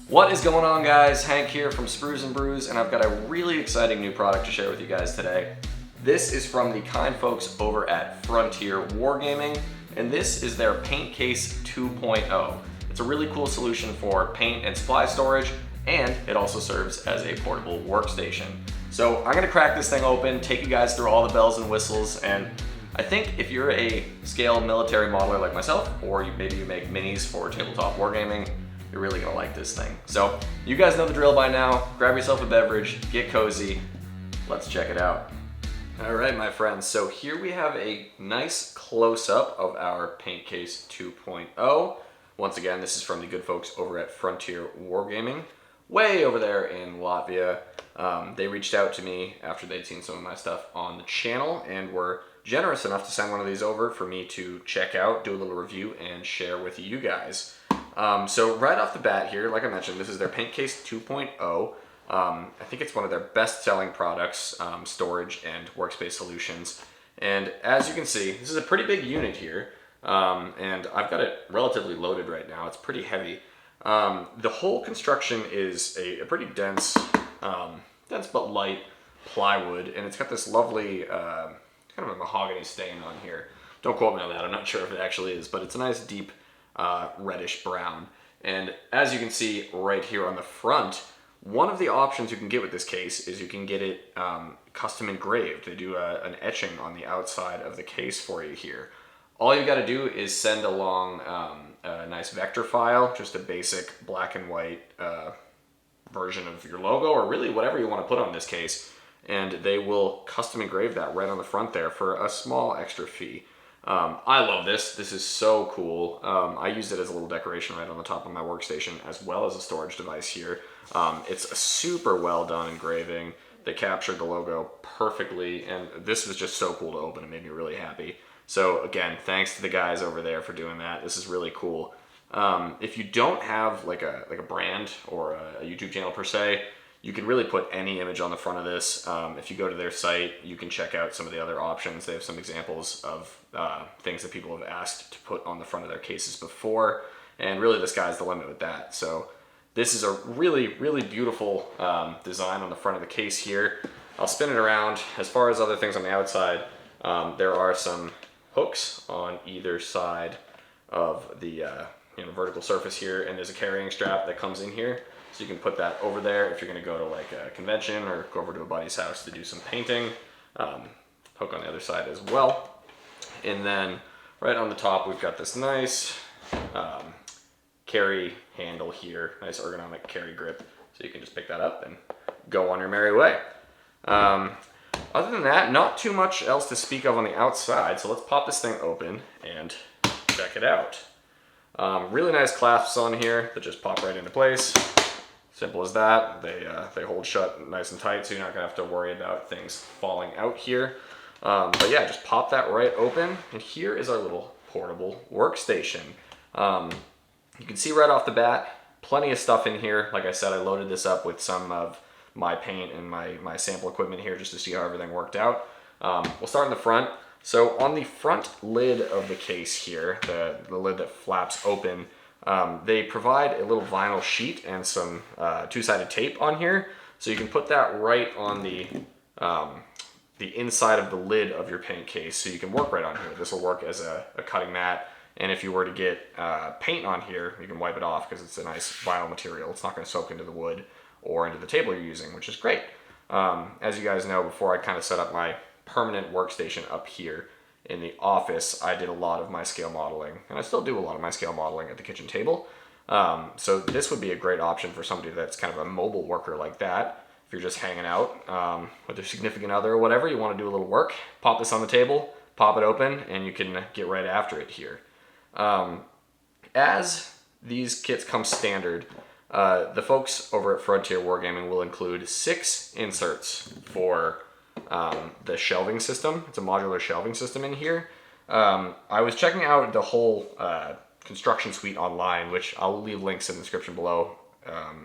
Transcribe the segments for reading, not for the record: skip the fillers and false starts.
What is going on, guys? Hank here from Sprues and Brews, and I've got a really exciting new product to share with you guys today. This is from the kind folks over at Frontier Wargaming, and this is their Paint Case 2.0. It's a really cool solution for paint and supply storage, and it also serves as a portable workstation. So I'm gonna crack this thing open, take you guys through all the bells and whistles, and I think if you're a scale military modeler like myself, or maybe you make minis for tabletop wargaming, you're really gonna like this thing. So you guys know the drill by now. Grab yourself a beverage, get cozy. Let's check it out. All right, my friends. So here we have a nice close-up of our Paint Case 2.0. Once again, this is from the good folks over at Frontier Wargaming, way over there in Latvia. They reached out to me after they'd seen some of my stuff on the channel and were generous enough to send one of these over for me to check out, do a little review, and share with you guys. So right off the bat here, like I mentioned, this is their Paint Case 2.0. I think it's one of their best-selling products, storage and workspace solutions. And as you can see, this is a pretty big unit here, and I've got it relatively loaded right now. It's pretty heavy. The whole construction is a pretty dense but light plywood, and it's got this lovely kind of a mahogany stain on here. Don't quote me on that. I'm not sure if it actually is, but it's a nice deep reddish brown. And as you can see right here on the front, one of the options you can get with this case is you can get it custom engraved. They do an etching on the outside of the case for you here. All you got to do is send along a nice vector file, just a basic black and white version of your logo, or really whatever you want to put on this case, and they will custom engrave that right on the front there for a small extra fee. I love this. This is so cool. I used it as a little decoration right on the top of my workstation, as well as a storage device here. It's a super well done engraving. They captured the logo perfectly, and this was just so cool to open. It made me really happy. So again, thanks to the guys over there for doing that. This is really cool. If you don't have like a brand or a YouTube channel per se, you can really put any image on the front of this. If you go to their site, you can check out some of the other options. They have some examples of things that people have asked to put on the front of their cases before, and really the sky's the limit with that. So this is a really, really beautiful design on the front of the case here. I'll spin it around. As far as other things on the outside, there are some hooks on either side of the vertical surface here, and there's a carrying strap that comes in here. So you can put that over there if you're going to go to like a convention or go over to a buddy's house to do some painting. Hook on the other side as well. And then right on the top, we've got this nice carry handle here, nice ergonomic carry grip. So you can just pick that up and go on your merry way. Other than that, not too much else to speak of on the outside. So let's pop this thing open and check it out. Really nice clasps on here that just pop right into place. Simple as that. They hold shut nice and tight, so you're not gonna have to worry about things falling out here. But yeah, just pop that right open, and here is our little portable workstation. You can see right off the bat, plenty of stuff in here. Like I said, I loaded this up with some of my paint and my sample equipment here just to see how everything worked out. We'll start in the front. So on the front lid of the case here, the lid that flaps open, they provide a little vinyl sheet and some two-sided tape on here, so you can put that right on the inside of the lid of your paint case, so you can work right on here. This will work as a cutting mat, and if you were to get paint on here, you can wipe it off because it's a nice vinyl material. It's not going to soak into the wood or into the table you're using, which is great. As you guys know, before I kind of set up my permanent workstation up here in the office, I did a lot of my scale modeling, and I still do a lot of my scale modeling at the kitchen table. So this would be a great option for somebody that's kind of a mobile worker like that. If you're just hanging out with your significant other or whatever, you want to do a little work, pop this on the table, pop it open, and you can get right after it here. As these kits come standard, the folks over at Frontier Wargaming will include 6 inserts for the shelving system. It's a modular shelving system in here. I was checking out the whole construction suite online, which I'll leave links in the description below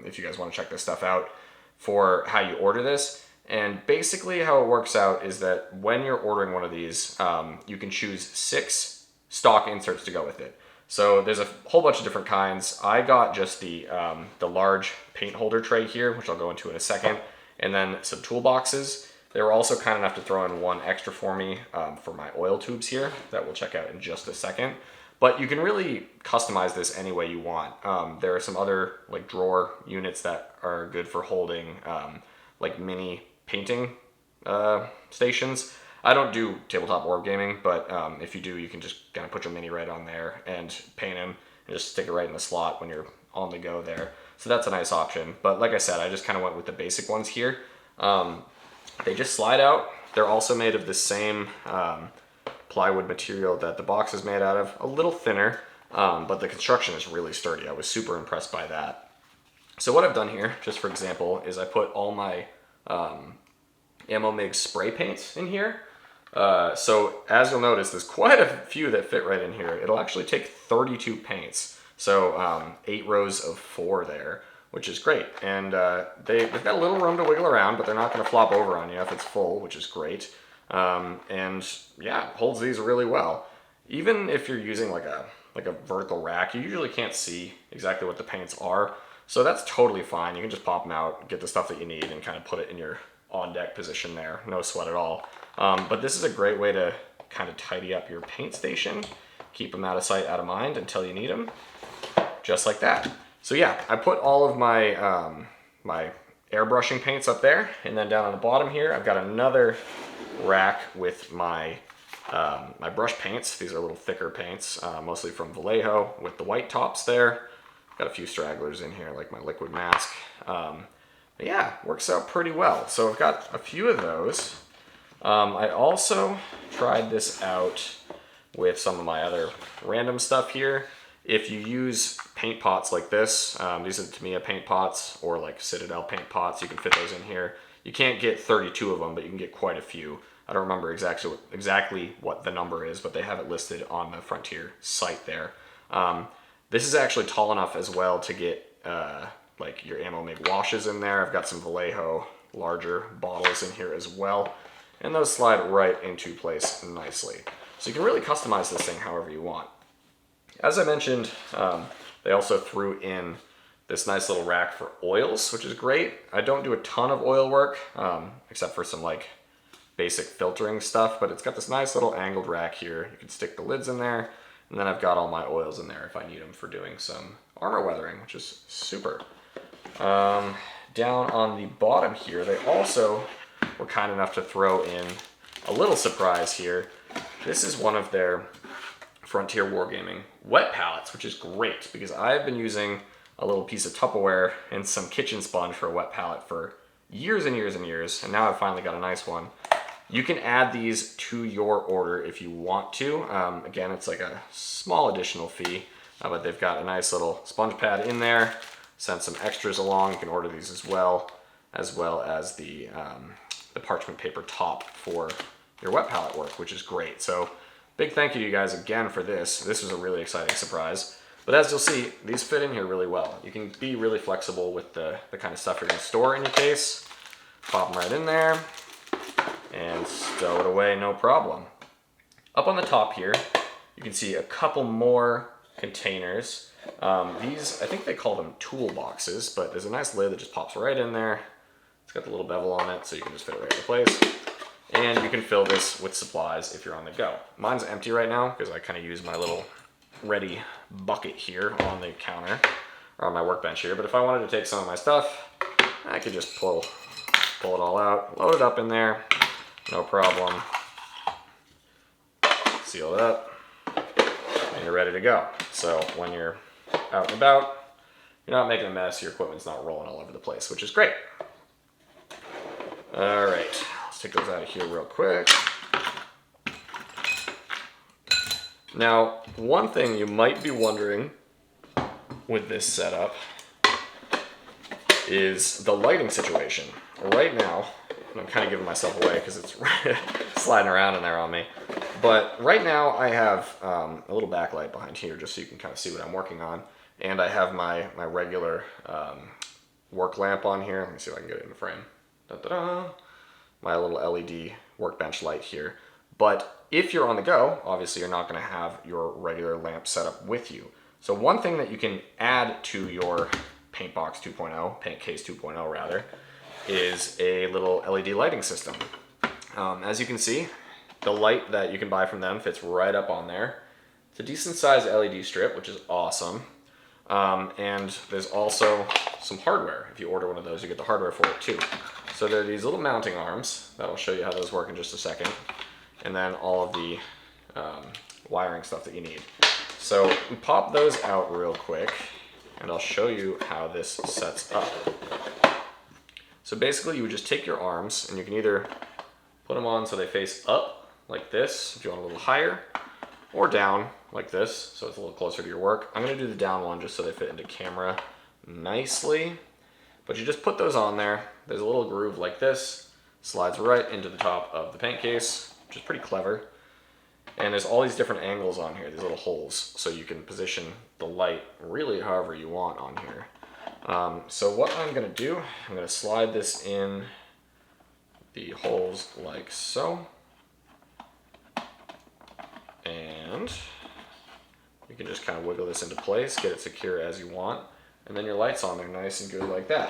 if you guys want to check this stuff out for how you order this. And basically how it works out is that when you're ordering one of these, you can choose 6 stock inserts to go with it. So there's a whole bunch of different kinds. I got just the large paint holder tray here, which I'll go into in a second, and then some toolboxes. They were also kind enough to throw in one extra for me for my oil tubes here that we'll check out in just a second. But you can really customize this any way you want. There are some other like drawer units that are good for holding like mini painting stations. I don't do tabletop wargaming, but if you do, you can just kind of put your mini right on there and paint them and just stick it right in the slot when you're on the go there. So that's a nice option. But like I said, I just kind of went with the basic ones here. They just slide out. They're also made of the same plywood material that the box is made out of, a little thinner, but the construction is really sturdy. I was super impressed by that. So what I've done here, just for example, is I put all my Ammo MIG spray paints in here. So as you'll notice, there's quite a few that fit right in here. It'll actually take 32 paints. So 8 rows of 4 there, which is great. And they've got a little room to wiggle around, but they're not gonna flop over on you if it's full, which is great. And yeah, holds these really well. Even if you're using like a vertical rack, you usually can't see exactly what the paints are. So that's totally fine. You can just pop them out, get the stuff that you need, and kind of put it in your on-deck position there. No sweat at all. But this is a great way to kind of tidy up your paint station, keep them out of sight, out of mind until you need them, just like that. So yeah, I put all of my my airbrushing paints up there, and then down on the bottom here, I've got another rack with my my brush paints. These are a little thicker paints, mostly from Vallejo with the white tops there. Got a few stragglers in here, like my liquid mask. But yeah, works out pretty well. So I've got a few of those. I also tried this out with some of my other random stuff here. If you use paint pots like this, these are Tamiya paint pots or like Citadel paint pots, you can fit those in here. You can't get 32 of them, but you can get quite a few. I don't remember exactly what the number is, but they have it listed on the Frontier site there. This is actually tall enough as well to get like your Ammo MIG washes in there. I've got some Vallejo larger bottles in here as well, and those slide right into place nicely. So you can really customize this thing however you want. As I mentioned, they also threw in this nice little rack for oils, which is great. I don't do a ton of oil work, except for some like basic filtering stuff, but it's got this nice little angled rack here. You can stick the lids in there, and then I've got all my oils in there if I need them for doing some armor weathering, which is super. Down on the bottom here, they also were kind enough to throw in a little surprise here. This is one of their Frontier Wargaming wet pallets, which is great because I've been using a little piece of Tupperware and some kitchen sponge for a wet pallet for years and years and years, and now I've finally got a nice one. You can add these to your order if you want to. Again, it's like a small additional fee, but they've got a nice little sponge pad in there. Sent some extras along. You can order these as well as the parchment paper top for your wet pallet work, which is great. So big thank you to you guys again for this. This was a really exciting surprise. But as you'll see, these fit in here really well. You can be really flexible with the kind of stuff you're going to store in your case. Pop them right in there and stow it away, no problem. Up on the top here, you can see a couple more containers. These, I think they call them toolboxes, but there's a nice lid that just pops right in there. It's got the little bevel on it, so you can just fit it right into place. And you can fill this with supplies if you're on the go. Mine's empty right now because I kind of use my little ready bucket here on the counter, or on my workbench here. But if I wanted to take some of my stuff, I could just pull it all out, load it up in there, no problem. Seal it up, and you're ready to go. So when you're out and about, you're not making a mess, your equipment's not rolling all over the place, which is great. All right, let's take those out of here real quick. Now, one thing you might be wondering with this setup is the lighting situation. Right now, and I'm kind of giving myself away because it's sliding around in there on me, but right now I have a little backlight behind here just so you can kind of see what I'm working on, and I have my regular work lamp on here. Let me see if I can get it in the frame. Da-da-da. My little LED workbench light here. But if you're on the go, obviously you're not going to have your regular lamp set up with you. So one thing that you can add to your paint box 2.0, paint case 2.0 rather, is a little LED lighting system. As you can see, the light that you can buy from them fits right up on there. It's a decent sized LED strip, which is awesome. And there's also some hardware. If you order one of those, you get the hardware for it too. So there are these little mounting arms that I'll show you how those work in just a second. And then all of the wiring stuff that you need. So we pop those out real quick and I'll show you how this sets up. So basically you would just take your arms and you can either put them on so they face up like this if you want a little higher, or down like this so it's a little closer to your work. I'm going to do the down one just so they fit into camera nicely. But you just put those on there. There's a little groove like this, slides right into the top of the paint case, which is pretty clever. And there's all these different angles on here, these little holes, so you can position the light really however you want on here. So what I'm going to do, I'm going to slide this in the holes like so. And you can just kind of wiggle this into place, get it secure as you want, and then your light's on there nice and good like that.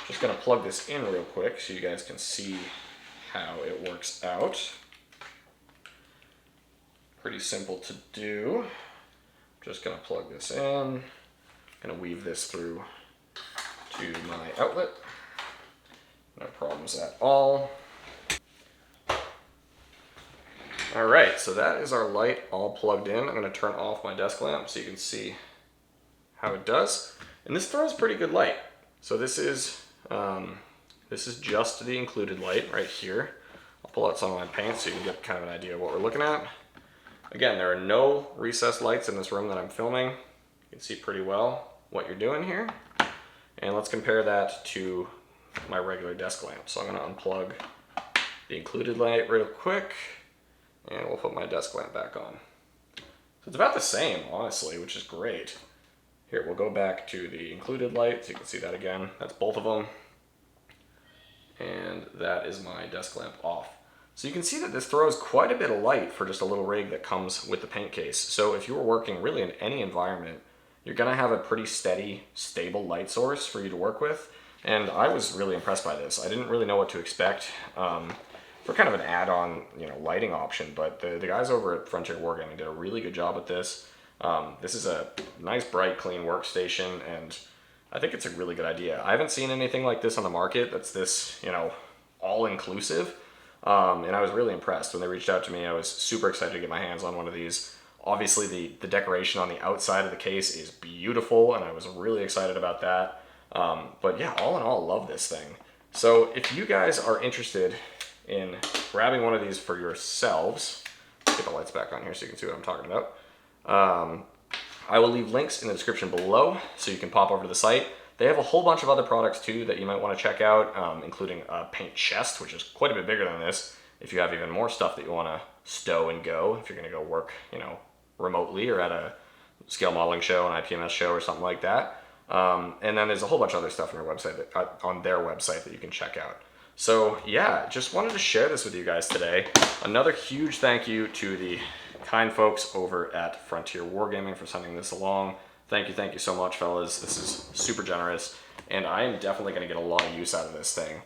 Just going to plug this in real quick so you guys can see how it works out. Pretty simple to do. Just going to plug this in, going to weave this through to my outlet. No problems at all. Alright, so that is our light all plugged in. I'm going to turn off my desk lamp so you can see how it does. And this throws pretty good light. So this is just the included light right here. I'll pull out some of my paint so you can get kind of an idea of what we're looking at. Again, there are no recessed lights in this room that I'm filming. You can see pretty well what you're doing here. And let's compare that to my regular desk lamp. So I'm going to unplug the included light real quick, and we'll put my desk lamp back on. So it's about the same, honestly, which is great. Here, we'll go back to the included light so you can see that again. That's both of them. And that is my desk lamp off. So you can see that this throws quite a bit of light for just a little rig that comes with the paint case. So if you were working really in any environment, you're gonna have a pretty steady, stable light source for you to work with. And I was really impressed by this. I didn't really know what to expect for kind of an add-on, lighting option, but the guys over at Frontier Wargaming did a really good job at this. This is a nice, bright, clean workstation, and I think it's a really good idea. I haven't seen anything like this on the market that's this, all-inclusive. And I was really impressed. When they reached out to me, I was super excited to get my hands on one of these. Obviously, the decoration on the outside of the case is beautiful, and I was really excited about that. But yeah, all in all, love this thing. So if you guys are interested in grabbing one of these for yourselves, get the lights back on here so you can see what I'm talking about. I will leave links in the description below so you can pop over to the site. They have a whole bunch of other products too that you might want to check out, including a paint chest, which is quite a bit bigger than this. If you have even more stuff that you want to stow and go, if you're going to go work, remotely or at a scale modeling show, an IPMS show or something like that. And then there's a whole bunch of other stuff on their website that you can check out. So yeah, just wanted to share this with you guys today. Another huge thank you to the kind folks over at Frontier Wargaming for sending this along. Thank you so much, fellas. This is super generous, and I am definitely going to get a lot of use out of this thing.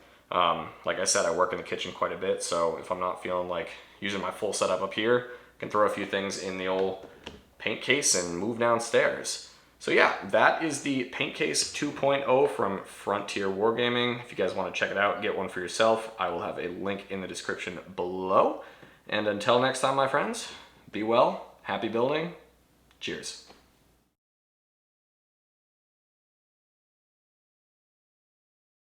Like I said, I work in the kitchen quite a bit, so if I'm not feeling like using my full setup up here, I can throw a few things in the old paint case and move downstairs. So yeah, that is the paint case 2.0 from Frontier Wargaming. If you guys want to check it out, get one for yourself, I will have a link in the description below. And until next time, my friends, be well, happy building, cheers.